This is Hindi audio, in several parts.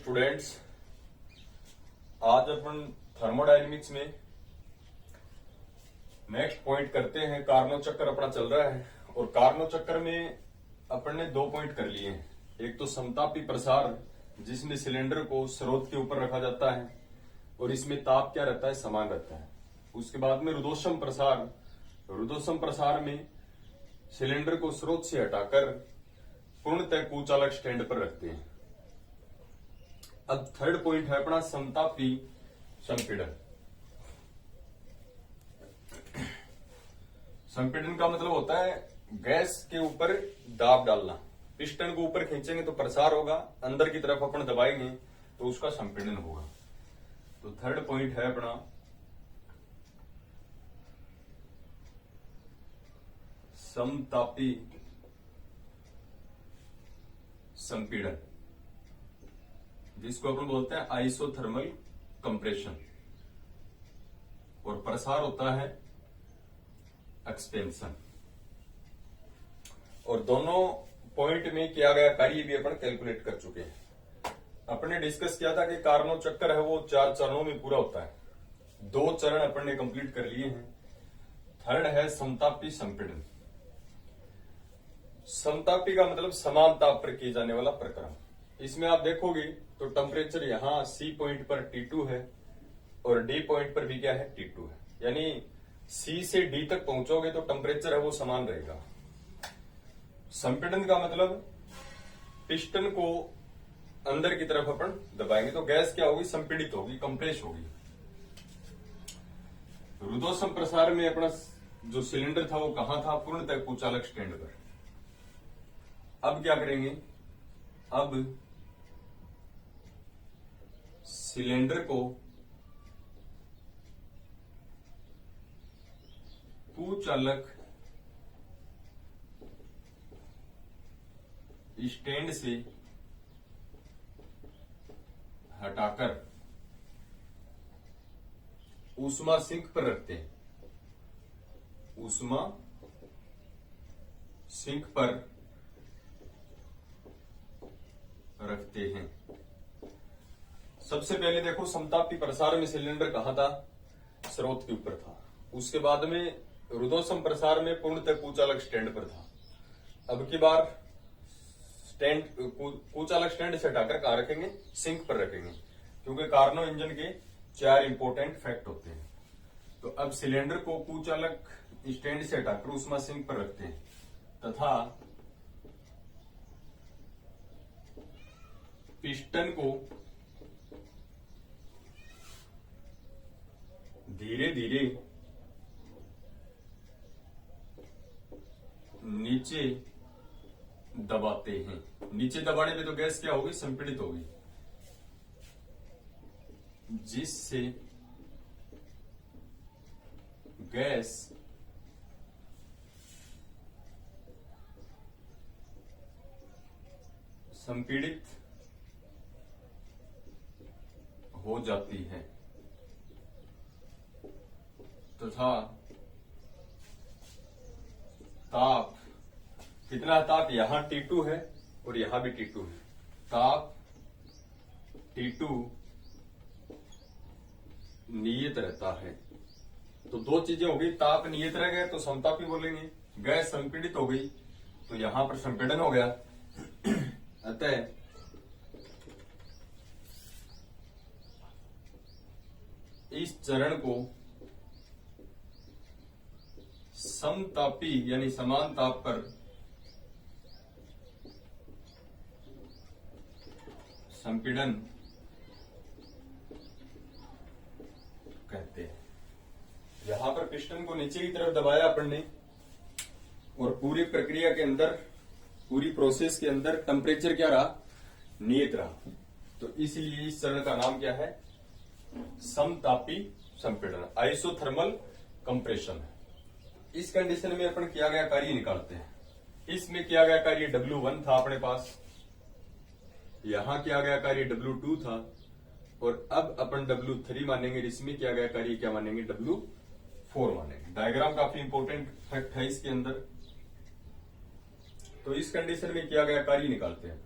स्टूडेंट्स, आज अपन थर्मोडायनेमिक्स में नेक्स्ट पॉइंट करते हैं। कार्नो चक्कर अपना चल रहा है और कार्नो चक्कर में अपन ने दो पॉइंट कर लिए हैं। एक तो समतापी प्रसार, जिसमें सिलेंडर को स्रोत के ऊपर रखा जाता है और इसमें ताप क्या रहता है, समान रहता है। उसके बाद में रुद्धोष्म प्रसार, रुद्धोष्म प्रसार में सिलेंडर को स्रोत से हटाकर पूर्णतः कुचालक स्टैंड पर रखते हैं। अब थर्ड पॉइंट है अपना समतापी संपीड़न। संपीड़न का मतलब होता है गैस के ऊपर दाब डालना। पिस्टन को ऊपर खींचेंगे तो प्रसार होगा, अंदर की तरफ अपन दबाएंगे तो उसका संपीड़न होगा। तो थर्ड पॉइंट है अपना समतापी संपीड़न, जिसको अपन बोलते हैं आइसोथर्मल कंप्रेशन, और प्रसार होता है एक्सपेंशन। और दोनों पॉइंट में किया गया कार्य भी अपन कैलकुलेट कर चुके हैं। अपने डिस्कस किया था कि कार्नो चक्कर है वो 4 चरणों में पूरा होता है। 2 चरण अपन ने कंप्लीट कर लिए हैं। थर्ड है समतापी संपीड़न। समतापी का मतलब समान ताप पर किए जाने वाला प्रक्रम। इसमें आप देखोगे तो टेम्परेचर यहां C पॉइंट पर T2 है और D पॉइंट पर भी क्या है, T2 है। यानी C से D तक पहुंचोगे तो टेम्परेचर है वो समान रहेगा। संपीड़न का मतलब पिस्टन को अंदर की तरफ अपन दबाएंगे तो गैस क्या होगी, संपीड़ित होगी, कंप्रेस होगी। रुद्धोष्म प्रसार में अपना जो सिलेंडर था वो कहां था, पूर्णतः कुचालक स्टैंड पर। अब क्या करेंगे, अब सिलेंडर को कुचालक स्टैंड से हटाकर ऊष्मा सिंक पर रखते हैं। ऊष्मा सिंक पर रखते हैं। सबसे पहले देखो, समतापी प्रसार में सिलेंडर कहां था, स्रोत के ऊपर था। उसके बाद में रुद्धोष्म प्रसार में पूर्णतः कुचालक स्टैंड पर था। अब की बार स्टैंड कुचालक स्टैंड से हटाकर कहां रखेंगे, सिंक पर रखेंगे, क्योंकि कार्नो इंजन के 4 इंपोर्टेंट फैक्ट होते हैं। तो अब सिलेंडर को कुचालक स्टैंड से हटाकर ऊष्मा सिंक पर रखते हैं तथा पिस्टन को धीरे धीरे नीचे दबाते हैं। नीचे दबाने पे तो गैस क्या होगी, संपीड़ित होगी, जिससे गैस संपीड़ित हो जाती है तथा ताप, कितना ताप, यहां T2 है और यहां भी T2 है। ताप T2 नियत रहता है। तो 2 चीजें हो गई, ताप नियत रह गए तो समतापी बोलेंगे, गैस संपीड़ित हो गई तो यहां पर संपीड़न हो गया। अतः इस चरण को समतापी यानी समान ताप पर संपीड़न कहते हैं। यहां पर पिस्टन को नीचे की तरफ दबाया अपन ने और पूरी प्रक्रिया के अंदर, पूरी प्रोसेस के अंदर टेम्परेचर क्या रहा, नियत रहा। तो इसलिए इस चरण का नाम क्या है, समतापी संपीड़न, आइसोथर्मल कंप्रेशन है। इस कंडीशन में अपन किया गया कार्य निकालते हैं। इसमें किया गया कार्य W1 था अपने पास, यहां किया गया कार्य W2 था और अब अपन W3 मानेंगे। इसमें किया गया कार्य क्या मानेंगे, W4 मानेंगे। डायग्राम काफी इंपोर्टेंट फैक्ट है इसके अंदर। तो इस कंडीशन में किया गया कार्य निकालते हैं।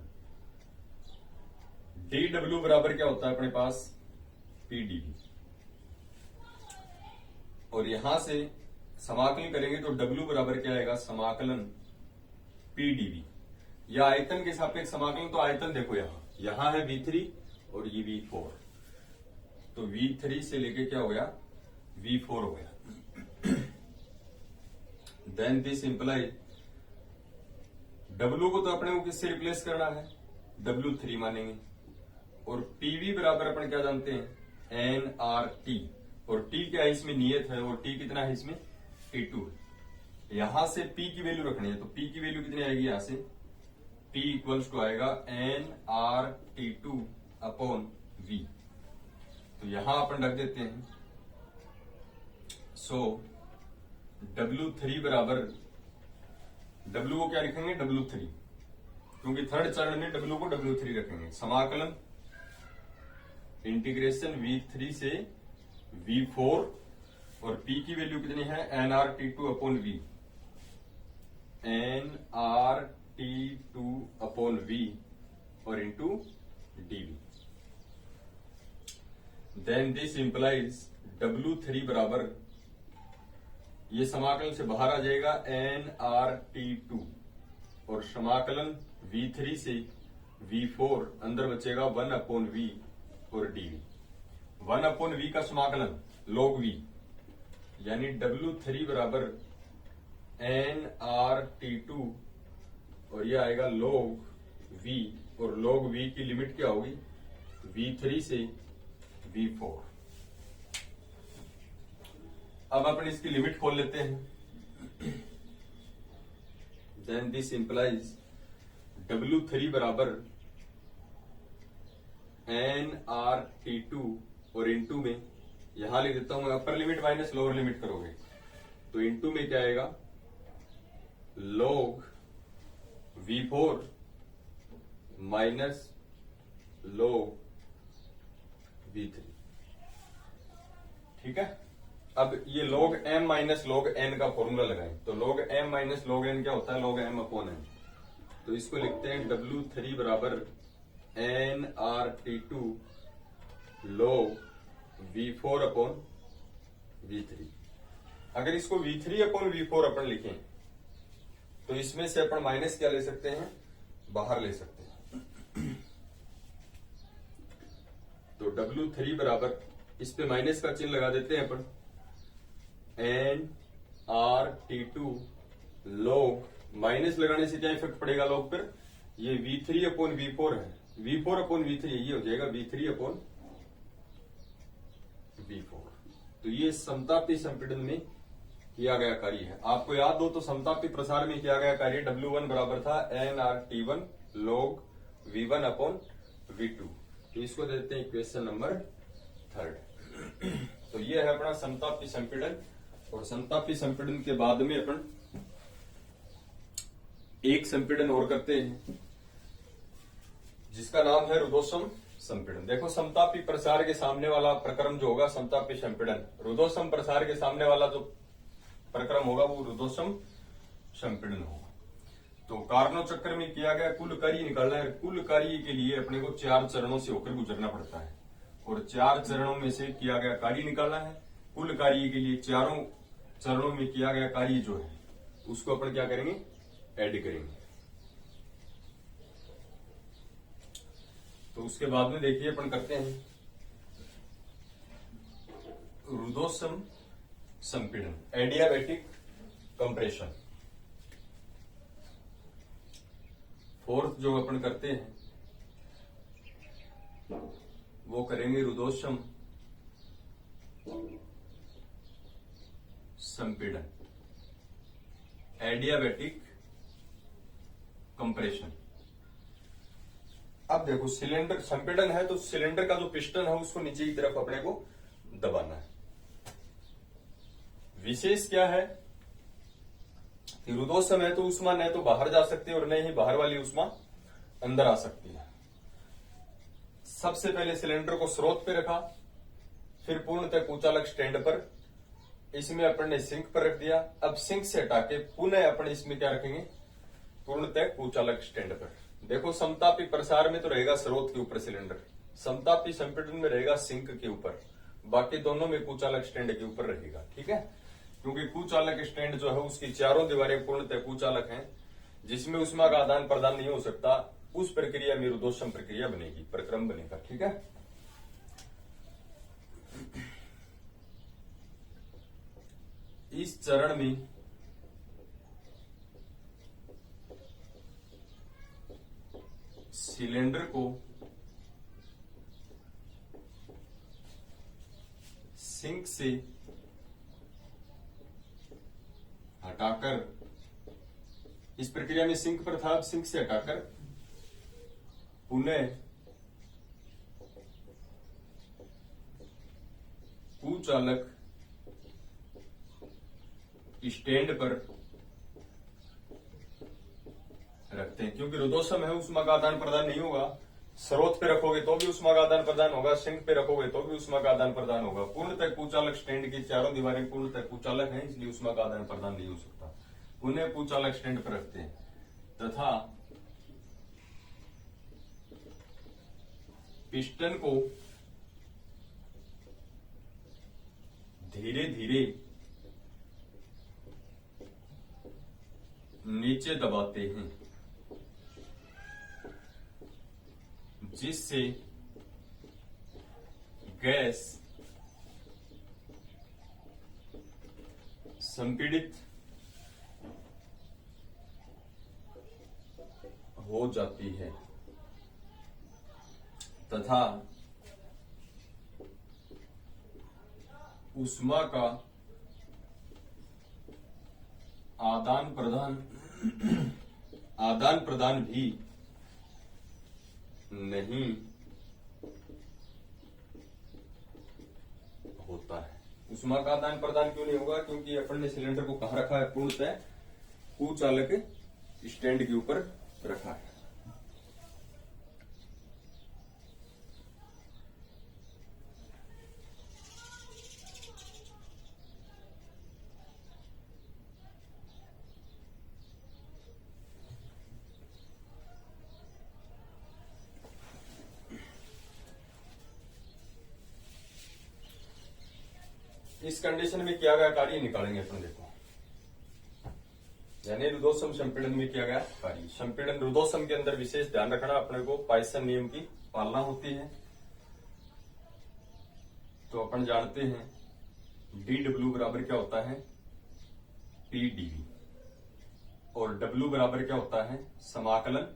डी डब्ल्यू बराबर क्या होता है अपने पास, पी डीवी। और यहां से समाकलन करेंगे तो डब्ल्यू बराबर क्या आएगा, समाकलन पी डीवी। या आयतन के सापेक्ष समाकलन, तो आयतन देखो यहां है V3 और ये V4, तो V3 से लेके क्या हो गया, V4 हो गया। देन दिस इंप्लाई W को तो अपने को किससे रिप्लेस करना है, W3 मानेंगे। और PV बराबर अपन क्या जानते हैं, NRT। और T क्या है इसमें, नियत है, और T कितना है इसमें, T2। यहां से P की वैल्यू रखनी है, तो P की वैल्यू कितनी आएगी, यहां से P इक्वल्स टू आएगा NRT2 अपॉन V। तो यहां अपन रख देते हैं, सो W3 बराबर, W को क्या लिखेंगे, W3, क्योंकि थर्ड चरण में W को W3 रखेंगे। समाकलन इंटीग्रेशन V3 से V4, और P की वैल्यू कितनी है, NRT2 upon V, NRT2 upon V और into DV। Then this implies W3 बराबर, ये समाकलन से बाहर आ जाएगा NRT2, और समाकलन V3 से V4 अंदर बचेगा 1 अपॉन V और DV। 1 अपॉन V का समाकलन log V, यानी W3 बराबर NRT2, और ये आएगा log V, और log V की लिमिट क्या होगी, V3 से V4। अब अपन इसकी लिमिट खोल लेते हैं। देन दिस इंप्लाइज W3 बराबर NRT2, और इंटू में यहां लिख देता हूं, upper limit minus lower limit करोगे तो इंटू में क्या आएगा, log V4 minus log V3। ठीक है, अब ये log m minus log n का फॉर्मूला लगाएं, तो log m minus log n क्या होता है, log m अपॉन n। तो इसको लिखते हैं W3 बराबर NRT2 log V4 upon V3। अगर इसको V3 अपॉन V4 अपन लिखें, तो इसमें से अपन माइनस क्या ले सकते हैं, बाहर ले सकते हैं। तो W3 बराबर, इस पे माइनस का चिन्ह लगा देते हैं अपन, NRT2 log, माइनस लगाने से क्या इफेक्ट पड़ेगा log पर, ये V3 अपॉन V4 है, V4 अपॉन V3, ये हो जाएगा V3 अपॉन V4। तो ये समतापी संपीड़न में किया गया कार्य है। आपको याद हो तो समतापी प्रसार में किया गया कार्य W1 बराबर था NRT1 log V1 upon V2। तो इसको देते हैं इक्वेशन नंबर 3। तो ये है अपना समतापी संपीड़न। और समतापी संपीड़न के बाद में अपन एक संपीड़न और करते हैं, जिसका नाम है रुद्धोष्म संपीड़न। देखो, समतापी प्रसार के सामने वाला प्रक्रम जो होगा समतापी संपीड़न, रुद्धोष्म प्रसार के सामने वाला जो प्रक्रम होगा वो रुद्धोष्म संपीड़न होगा। तो कार्नो चक्र में किया गया कुल कार्य निकालना है। कुल कार्य के लिए अपने को 4 चरणों से होकर गुजरना पड़ता है, और 4 चरणों में से किया गया कार्य निकालना है। कुल कार्य के लिए 4 चरणों में किया गया कार्य जो है उसको अपन क्या करेंगे, ऐड करेंगे। तो उसके बाद में देखिए अपन करते हैं रुद्धोष्म संपीड़न, एडियाबैटिक कंप्रेशन। फोर्थ जो अपन करते हैं वो करेंगे रुद्धोष्म संपीड़न, एडियाबैटिक कंप्रेशन। अब देखो, सिलेंडर संपीड़न है तो सिलेंडर का जो पिस्टन है उसको नीचे की तरफ अपने को दबाना है। विशेष क्या है कि रुद्धोष्म है तो उष्मा न तो बाहर जा सकती है और न ही बाहर वाली उष्मा अंदर आ सकती है। सबसे पहले सिलेंडर को स्रोत पे रखा, फिर पूर्णतः कुचालक स्टैंड पर, इसमें अपन ने सिंक पर रख दिया। अब सिंक से हटा के पुनः अपन इसमें क्या रखेंगे, पूर्णतः कुचालक स्टैंड पर। देखो समतापी प्रसार में तो रहेगा स्रोत के ऊपर सिलेंडर, समतापी संपीड़न में रहेगा सिंक के ऊपर, बाकी दोनों में कुचालक स्टैंड के ऊपर रहेगा। ठीक है, क्योंकि कुचालक स्टैंड जो है उसकी चारों दीवारें पूर्णतः कुचालक हैं, जिसमें उष्मा का आदान प्रदान नहीं हो सकता, उस प्रक्रिया में रुद्धोष्म प्रक्रिया बनेगी, प्रक्रम बनेगा। ठीक है, इस चरण में सिलेंडर को सिंक से हटाकर, इस प्रक्रिया में सिंक पर था, सिंक से हटाकर पुनः कुचालक स्टैंड पर रखते हैं, क्योंकि रुद्धोष्म है, उष्मा का आदान प्रदान नहीं होगा। स्रोत पे रखोगे तो भी उष्मा का आदान प्रदान होगा, सिंक पे रखोगे तो भी उष्मा का आदान प्रदान होगा। पूर्णतः कुचालक स्टैंड की चारों दीवारें पूर्णतः कुचालक हैं, इसलिए उष्मा का आदान प्रदान नहीं हो सकता। पुनः कुचालक स्टैंड पर रखते हैं तथा पिस्टन को धीरे धीरे नीचे दबाते हैं, जिससे गैस संपीड़ित हो जाती है तथा ऊष्मा का आदान प्रदान भी नहीं होता है। ऊष्मा का आदान प्रदान क्यों नहीं होगा? क्योंकि अपन ने सिलेंडर को कहां रखा है? पूर्णतः कुचालक स्टैंड के ऊपर रखा है। इस कंडीशन में किया गया कार्य निकालेंगे अपन। देखो, यानी रुद्धोष्म संपीड़न में किया गया कार्य। संपीड़न रुद्धोष्म के अंदर विशेष ध्यान रखना, अपने को पाइसन नियम की पालना होती है। तो अपन जानते हैं dw बराबर क्या होता है? pdv, और w बराबर क्या होता है? समाकलन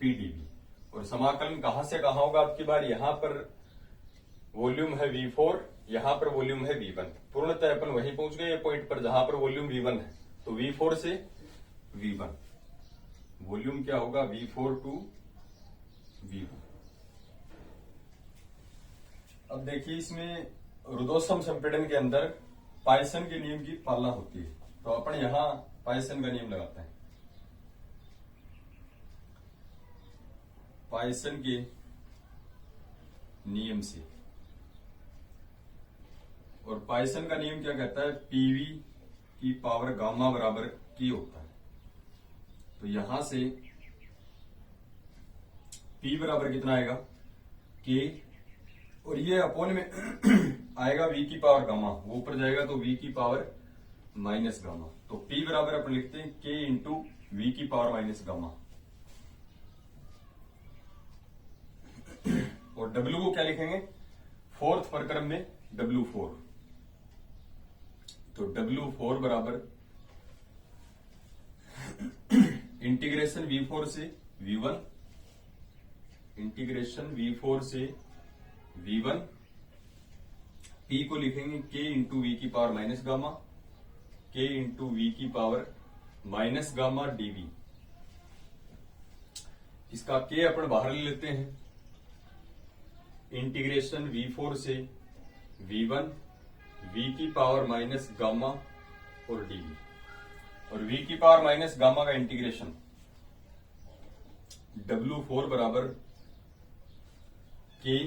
pdv। और समाकलन कहां से कहां होगा? आपकी बार यहां पर वॉल्यूम है v4, यहां पर वॉल्यूम है v1। पूर्णतः अपन वहीं पहुंच गए ये पॉइंट पर जहां पर वॉल्यूम v1 है। तो v4 से v1 वॉल्यूम क्या होगा? v4 to v1। अब देखिए, इसमें रुद्धोष्म संपीड़न के अंदर पाइसन के नियम की पालना होती है। तो अपन यहां पाइसन का नियम लगाते हैं। पाइसन के नियम से, और पाइसन का नियम क्या कहता है? पीवी की पावर गामा बराबर की होता है। तो यहां से पी बराबर कितना आएगा? के, और ये अपोन में आएगा वी की पावर गामा, वो ऊपर जाएगा तो वी की पावर माइनस गामा। तो पी बराबर अपन लिखते हैं के इंटू वी की पावर माइनस गामा। और डब्ल्यू को क्या लिखेंगे? फोर्थ प्रक्रम में W4। तो W4 बराबर इंटीग्रेशन V4 से V1, इंटीग्रेशन V4 से V1। P को लिखेंगे K इंटू वी की power minus gamma, K into V की पावर माइनस गामा dV। इसका K अपन बाहर ले लेते हैं। इंटीग्रेशन V4 से V1, v की पावर माइनस गामा और dV, और v की पावर माइनस गामा का इंटीग्रेशन W4 बराबर K,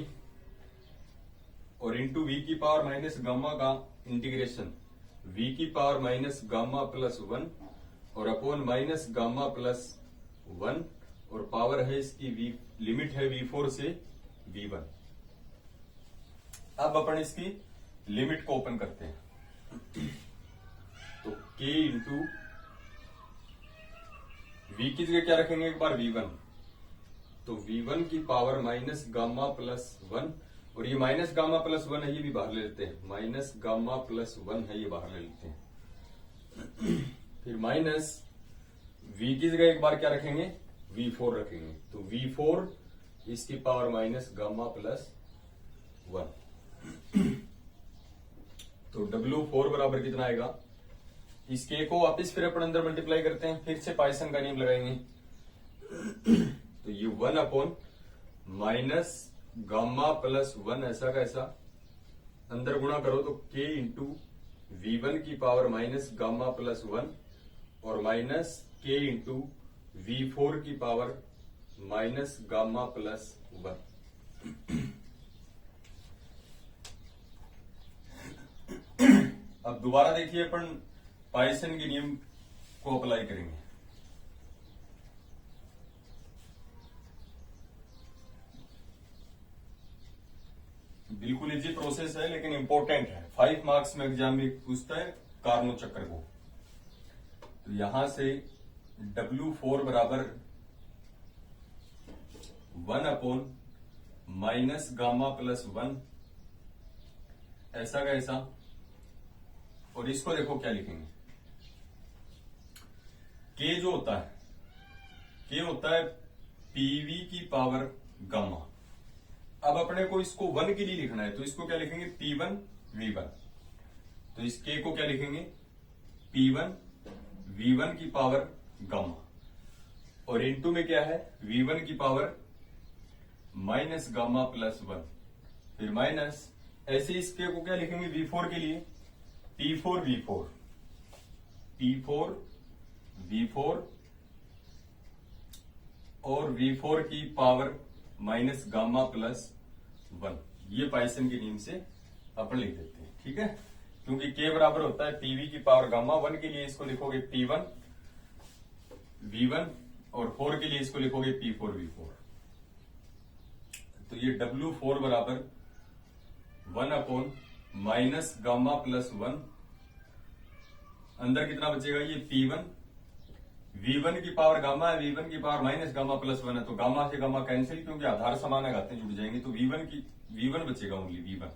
और इंटू v की पावर माइनस गामा का इंटीग्रेशन v की पावर माइनस गामा प्लस 1 और अपॉन माइनस गामा प्लस 1, और पावर है इसकी लिमिट है V4 से V1। अब अपन इसकी लिमिट को ओपन करते हैं। तो K इंटू V की जगह क्या रखेंगे एक बार V1, तो V1 की पावर माइनस गामा प्लस 1, और ये माइनस गामा प्लस 1 है, ये भी बाहर ले लेते हैं, माइनस गामा प्लस 1 है, ये बाहर ले लेते हैं। फिर माइनस V की जगह एक बार क्या रखेंगे, V4 रखेंगे, तो V4 इसकी पावर माइनस गामा प्लस 1। तो W4 बराबर कितना आएगा, इस K को वापिस फिर अपन अंदर मल्टीप्लाई करते हैं, फिर से पाइसन का नियम लगाएंगे। तो ये 1 अपॉन माइनस गामा प्लस 1 ऐसा का ऐसा, अंदर गुणा करो तो K इंटू V1 की पावर माइनस गामा प्लस 1 और माइनस K इंटू V4 की पावर माइनस गामा प्लस 1। अब दोबारा देखिए अपन पाइसन के नियम को अप्लाई करेंगे। बिल्कुल इजी प्रोसेस है लेकिन इंपॉर्टेंट है, 5 मार्क्स में एग्जाम में पूछता है कार्नो चक्र को। तो यहां से W4 बराबर 1 अपॉन माइनस गामा प्लस 1 ऐसा का ऐसा, और इसको देखो क्या लिखेंगे, K जो होता है, K होता है PV की पावर गामा। अब अपने को इसको 1 के लिए लिखना है, तो इसको क्या लिखेंगे, P1 V1। तो इस K को क्या लिखेंगे, P1 V1 की पावर गामा, और इनटू में क्या है, V1 की पावर माइनस गामा प्लस 1, फिर माइनस, ऐसे इस K को क्या लिखेंगे V4 के लिए, P4 V4, P4 V4 और V4 की पावर माइनस गामा प्लस 1। ये पाइसन के नियम से अपन लिख देते हैं, ठीक है। क्योंकि K बराबर होता है PV की पावर गामा, 1 के लिए इसको लिखोगे P1 V1 और 4 के लिए इसको लिखोगे P4 V4। तो ये W4 बराबर 1 अपॉन माइनस गामा प्लस 1, अंदर कितना बचेगा, ये P1 V1 की पावर गामा है, V1 की पावर माइनस गामा प्लस 1 है, तो गामा से गामा कैंसिल, क्योंकि आधार समान है, घातें जुड़ जाएंगे, तो V1 बचेगा ओनली V1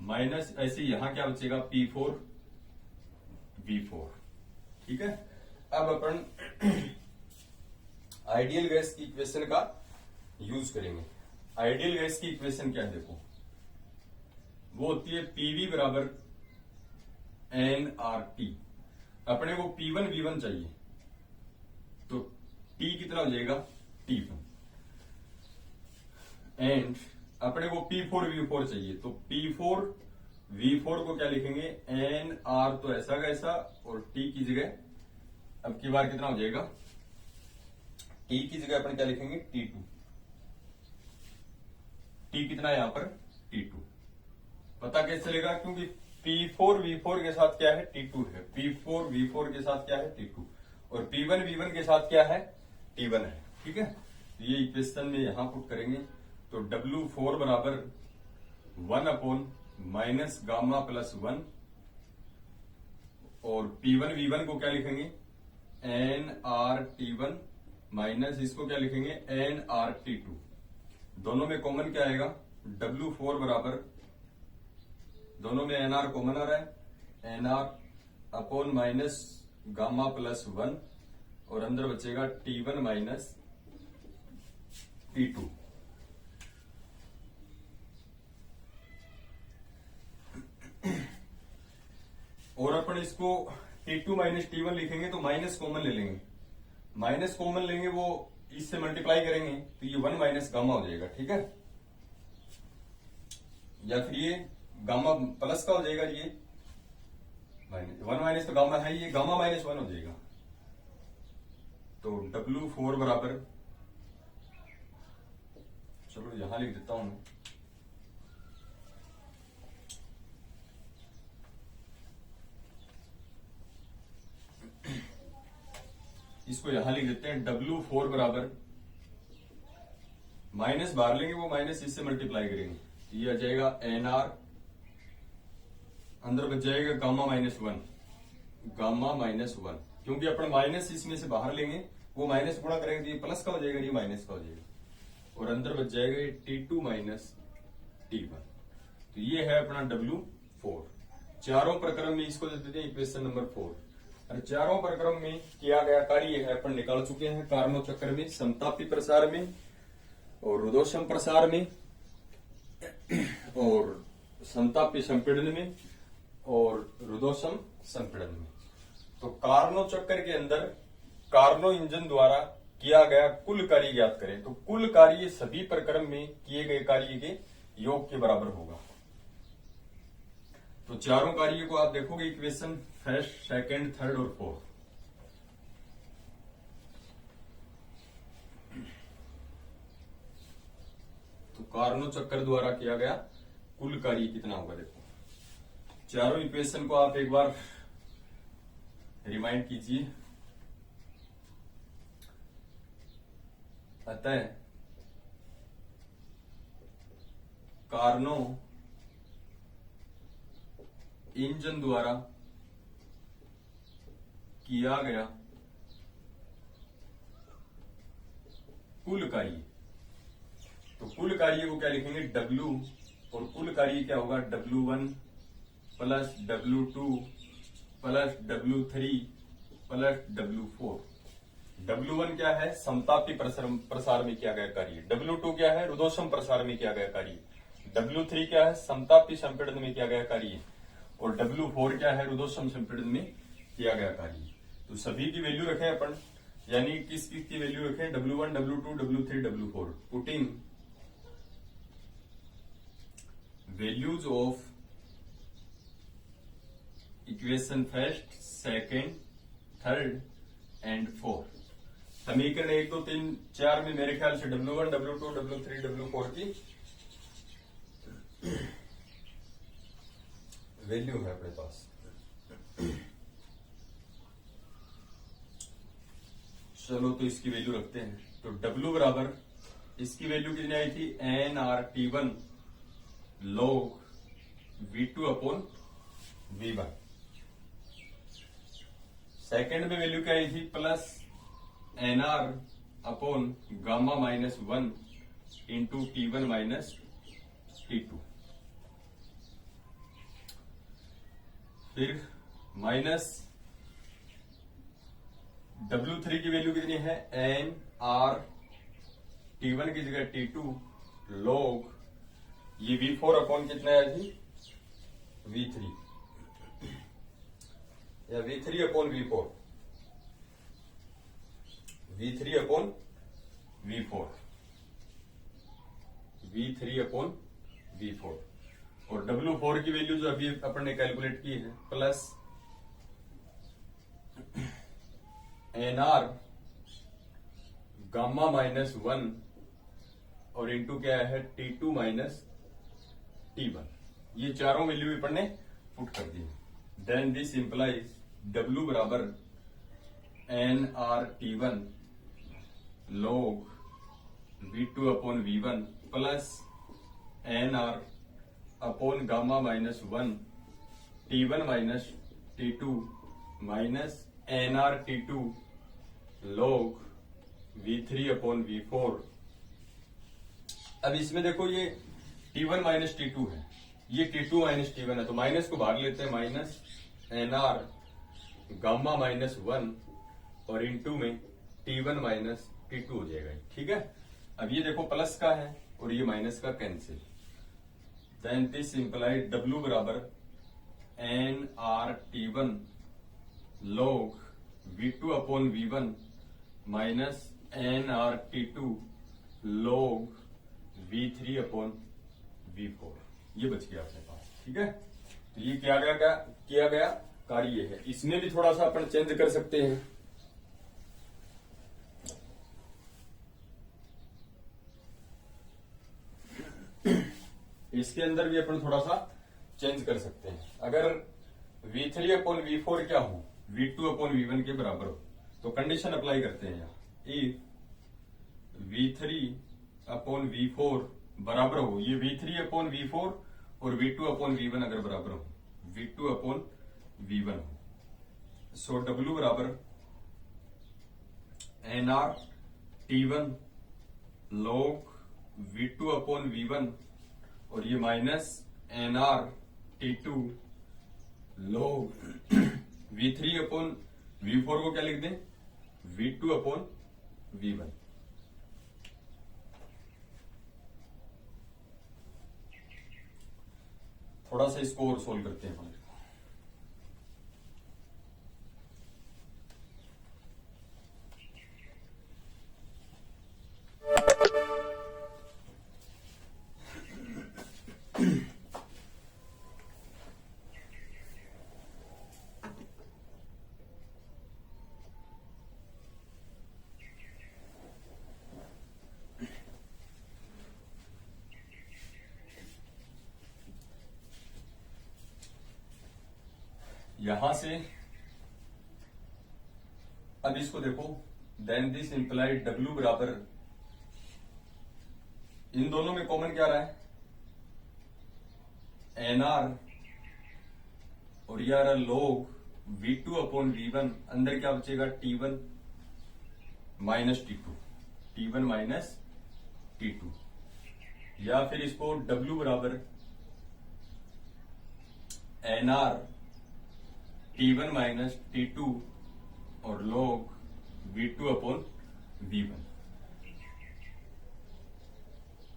माइनस, ऐसे यहां क्या बचेगा P4 V4, ठीक है। अब अपन आइडियल गैस की इक्वेशन का यूज करेंगे। आइडियल गैस की इक्वेशन क्या है, देखो वो होती है PV बराबर nRT। अपने को P1 V1 चाहिए, तो T कितना हो जाएगा, T1, एंड अपने को P4 V4 चाहिए, तो P4 V4 को क्या लिखेंगे, nR, तो ऐसा का ऐसा, और T की जगह अब की बार कितना हो जाएगा, T की जगह अपन क्या लिखेंगे, T2। T कितना है यहां पर, T2। पता कैसे चलेगा, क्योंकि P4 V4 के साथ क्या है, T2 है, P4 V4 के साथ क्या है, T2, और P1 V1 के साथ क्या है, T1 है, ठीक है। ये इक्वेशन में यहां पुट करेंगे, तो W4 बराबर 1 अपॉन माइनस गामा प्लस 1, और P1 V1 को क्या लिखेंगे, nRT1 माइनस इसको क्या लिखेंगे, nRT2। दोनों में कॉमन क्या आएगा, W4 बराबर, दोनों में nR कॉमन आ रहा है, nR upon minus gamma plus 1, और अंदर बचेगा T1 माइनस T2। और अपन इसको T2 माइनस T1 लिखेंगे, तो माइनस कॉमन ले लेंगे, माइनस कॉमन लेंगे, वो इससे मल्टीप्लाई करेंगे, तो ये 1 माइनस गामा हो जाएगा, ठीक है। या फिर ये गामा प्लस का हो जाएगा, ये माइनस 1 माइनस तो गामा है, ये गामा माइनस 1 हो जाएगा। तो W4 बराबर, चलो यहां लिख देता हूं, इसको यहां लिख देते हैं W4 बराबर, माइनस बाहर लेंगे, वो माइनस इससे मल्टीप्लाई करेंगे, ये आ जाएगा NR, अंदर बच जाएगा गामा माइनस वन, क्योंकि अपन माइनस इसमें से बाहर लेंगे, वो माइनस गुणा करेंगे तो ये प्लस का हो जाएगा, ये माइनस का हो जाएगा, और अंदर बच जाएगा ये T2 माइनस T1। तो ये है अपना W4। चारों प्रक्रम में इसको देते हैं इक्वेशन नंबर 4। और चारों प्रक्रम में किया गया कार्य है अपन निकाल चुके हैं, कार्नो चक्र में, समतापी प्रसार में, और रुदोषम प्रसार में, और समतापी संपीड़न में, और रुदोषम संपीड़न में। तो कार्नो चक्र के अंदर कार्नो इंजन द्वारा किया गया कुल कार्य ज्ञात करें, तो कुल कार्य सभी प्रक्रम में किए गए कार्य के योग के बराबर होगा। तो चारों कार्य को आप देखोगे इक्वेशन फर्स्ट, सेकंड, थर्ड और फोर्थ। तो कार्नो चक्र द्वारा किया गया कुल कार्य कितना होगा, देखो चारों इक्वेशन को आप एक बार रिमाइंड कीजिए। अतः कार्नो इंजन द्वारा किया गया कुल कार्य, तो कुल कार्य को क्या लिखेंगे W, और कुल कार्य क्या होगा W1 plus W2 plus W3 plus W4। W1 क्या है, समतापी प्रसार में किया गया कार्य, W2 क्या है, रुदोषम प्रसार में किया गया कार्य, W3 क्या है, समतापी संपीड़न में किया गया कार्य, और W4 क्या है, रुदोषम संपीड़न में किया गया कार्य। तो सभी की वैल्यू रखें अपन, यानी किस की वैल्यू रखें, W1, W2, W3, W4, putting values of equation first, second, third and fourth. समीकरण 1, 2, 3, 4 में मेरे ख्याल से W1, W2, W3, W4 की वैल्यू है अपने पास। चलो तो इसकी वैल्यू रखते हैं। तो W बराबर, इसकी वैल्यू कितनी आई थी, NRT1 log V2 upon V1। Second में वैल्यू क्या आई थी, plus NR upon gamma minus 1 into T1 minus T2। फिर माइनस W3 की वैल्यू कितनी है, NR T1 की जगह T2 log ये V4 अपॉन कितना है जी, V3, या V3 upon V4, V3 upon V4, V3 upon V4। और W4 की वैल्यू जो अभी अपन ने कैलकुलेट की है, प्लस NR गामा माइनस 1 और इंटू क्या है T2 माइनस T1। ये चारों वैल्यू अपन ने पुट कर दी। देन दिस इंप्लाइज W बराबर NRT1 log V2 upon V1 plus NR upon gamma minus 1 T1 minus T2 minus NRT2 log V3 upon V4। अब इसमें देखो ये T1 माइनस T2 है, ये T2 माइनस T1 है, तो माइनस को बाहर लेते हैं, माइनस NR गामा माइनस 1 और इंटू में T1 माइनस T2 हो जाएगा, ठीक है। अब ये देखो प्लस का है और ये माइनस का cancel. Then this implied W बराबर NRT1 log V2 upon V1 minus NRT2 log V3 upon V4। ये बच गया अपने पास, ठीक है। तो ये क्या किया गया कार्य है। इसमें भी थोड़ा सा अपन चेंज कर सकते हैं। इसके अंदर भी अपन थोड़ा सा चेंज कर सकते हैं। अगर V3 अपॉन V4 क्या हो, V2 अपॉन V1 के बराबर हो, तो कंडीशन अप्लाई करते हैं यहाँ, इफ V3/V4 बराबर हो, ये V3/V4 और V2/V1 अगर बराबर हो, V2/V1 हो, सो W बराबर NR T1 log V2/V1 और ये minus NR T2 log V3/V4 को क्या लिख दें, V2/V1। थोड़ा सा इसको और सोल्व करते हैं। यहां से अब इसको देखो, देन दिस इंप्लाइड W बराबर, इन दोनों में कॉमन क्या रहा है, NR और ये आ रहा log V2/V1, अंदर क्या बचेगा T1 माइनस T2, या फिर इसको W बराबर NR T1 माइनस T2 और log V2/V1।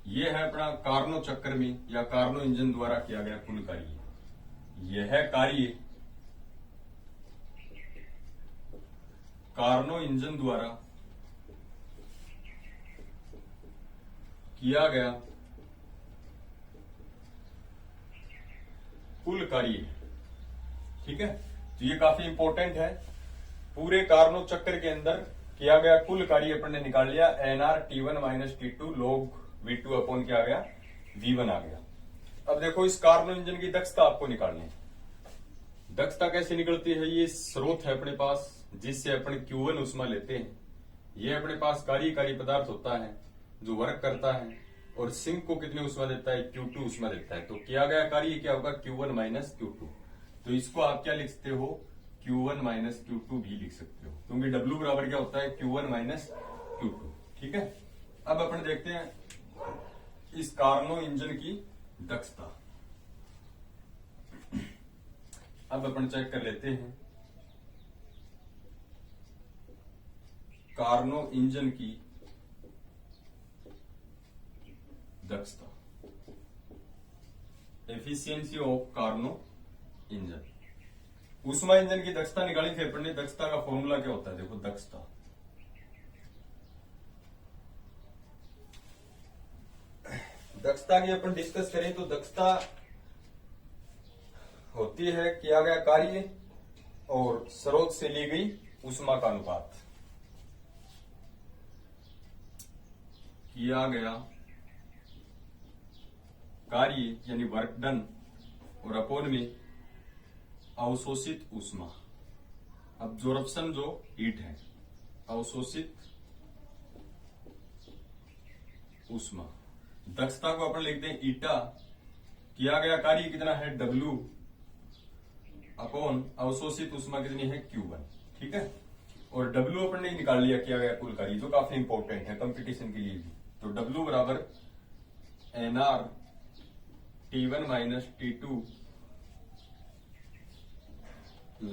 ये है अपना कार्नो चक्कर में या कार्नो इंजन द्वारा किया गया कुल कार्य। यह कार्य कार्नो इंजन द्वारा किया गया कुल कार्य, ठीक है। तो ये काफी इंपॉर्टेंट है। पूरे कार्नो चक्र के अंदर किया गया कुल कार्य अपन ने निकाल लिया, NR T1 minus T2 log V2 क्या आ गया, V1 आ गया। अब देखो इस कार्नो इंजन की दक्षता आपको निकालनी है। दक्षता कैसे निकलती है, ये स्रोत है अपने पास जिससे अपन Q1 उष्मा लेते हैं। ये अपने पास कार्यकारी पदार्थ होता है जो वर्क करता है और सिंक को कितनी उष्मा देता है, Q2 उष्मा देता है। तो किया गया कार्य क्या होगा, Q1 माइनस Q2। तो इसको आप क्या लिख सकते हो, Q1 माइनस Q2 भी लिख सकते हो, क्योंकि W बराबर क्या होता है, Q1 माइनस Q2, ठीक है। अब अपन देखते हैं इस कार्नो इंजन की दक्षता। अब अपन चेक कर लेते हैं कार्नो इंजन की दक्षता, एफिशिएंसी ऑफ कार्नो इंजन। उष्मा इंजन की दक्षता निकाली थी अपन ने। दक्षता का फॉर्मूला क्या होता है, देखो दक्षता की अपन डिस्कस करें तो दक्षता होती है किया गया कार्य और स्रोत से ली गई उष्मा का अनुपात। किया गया कार्य यानी वर्क डन और अपोन में अवशोषित उष्मा। अब्जॉर्प्शन जो हीट है, अवशोषित उष्मा। दक्षता को अपन लिखते हैं ईटा, किया गया कार्य कितना है W अपॉन अवशोषित उष्मा कितनी है Q1, ठीक है। और W अपन ने निकाल लिया किया गया कुल कार्य, जो काफी इंपॉर्टेंट है कंपटीशन के लिए भी। तो W बराबर NR T1 minus T2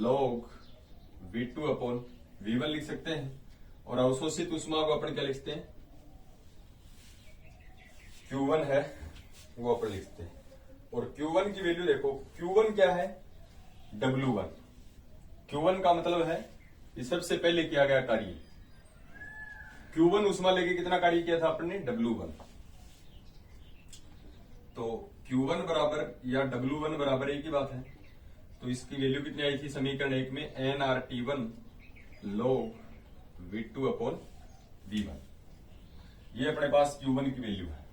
log V2/V1 लिख सकते हैं। और अवशोषित उष्मा को अपन क्या लिखते हैं, Q1 है वो अपन लिखते हैं। और Q1 की वैल्यू देखो, Q1 क्या है, W1। Q1 का मतलब है ये सबसे पहले किया गया कार्य। Q1 उष्मा लेके कितना कार्य किया था अपन ने, W1। तो Q1 बराबर या W1 बराबर एक ही बात है। तो इसकी वैल्यू कितनी आई थी समीकरण 1 में, NR T1 log V2/V1। ये अपने पास Q1 की वैल्यू है।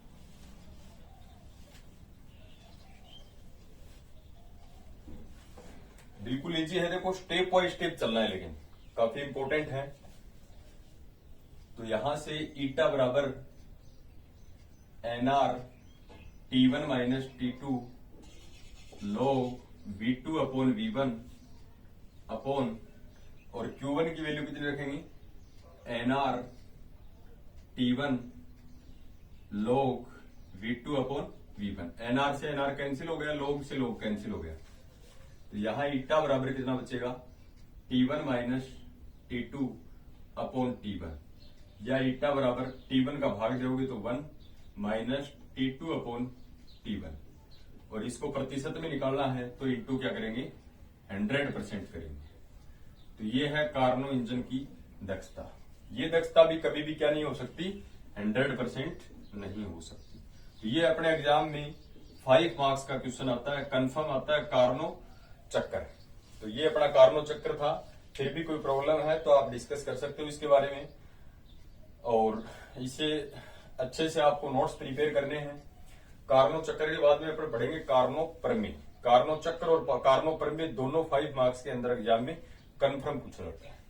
बिल्कुल इजी है, देखो स्टेप बाय स्टेप चलना है, लेकिन काफी इंपॉर्टेंट है। तो यहां से ईटा बराबर NR T1 minus T2 log V2 upon V1 upon और Q1 की वैल्यू कितनी रखेंगे NR T1 log V2 upon V1। NR से NR कैंसिल हो गया, log से log कैंसिल हो गया, तो यहां ईटा बराबर कितना बचेगा T1 minus T2 upon T1, या ईटा बराबर T1 का भाग दोगे तो 1 माइनस T2 अपॉन T1, और इसको प्रतिशत में निकालना है तो इंटू क्या करेंगे 100% करेंगे। तो ये है कार्नो इंजन की दक्षता। ये दक्षता भी कभी भी क्या नहीं हो सकती 100% नहीं हो सकती। तो ये अपने एग्जाम में 5 मार्क्स का क्वेश्चन आता है, कंफर्म आता है कार्नो चक्कर। तो ये अपना कार्नो चक्कर था। फिर भी कोई प्रॉब्लम है तो आप डिस्कस कर सकते हो इसके बारे में, और इसे अच्छे से आपको नोट्स प्रिपेयर करने हैं। कार्नो चक्कर के बाद में अपन पढ़ेंगे कार्नो प्रमेय। कार्नो चक्कर और कार्नो प्रमेय दोनों 5 मार्क्स के अंदर एग्जाम में कंफर्म पूछा जाता है।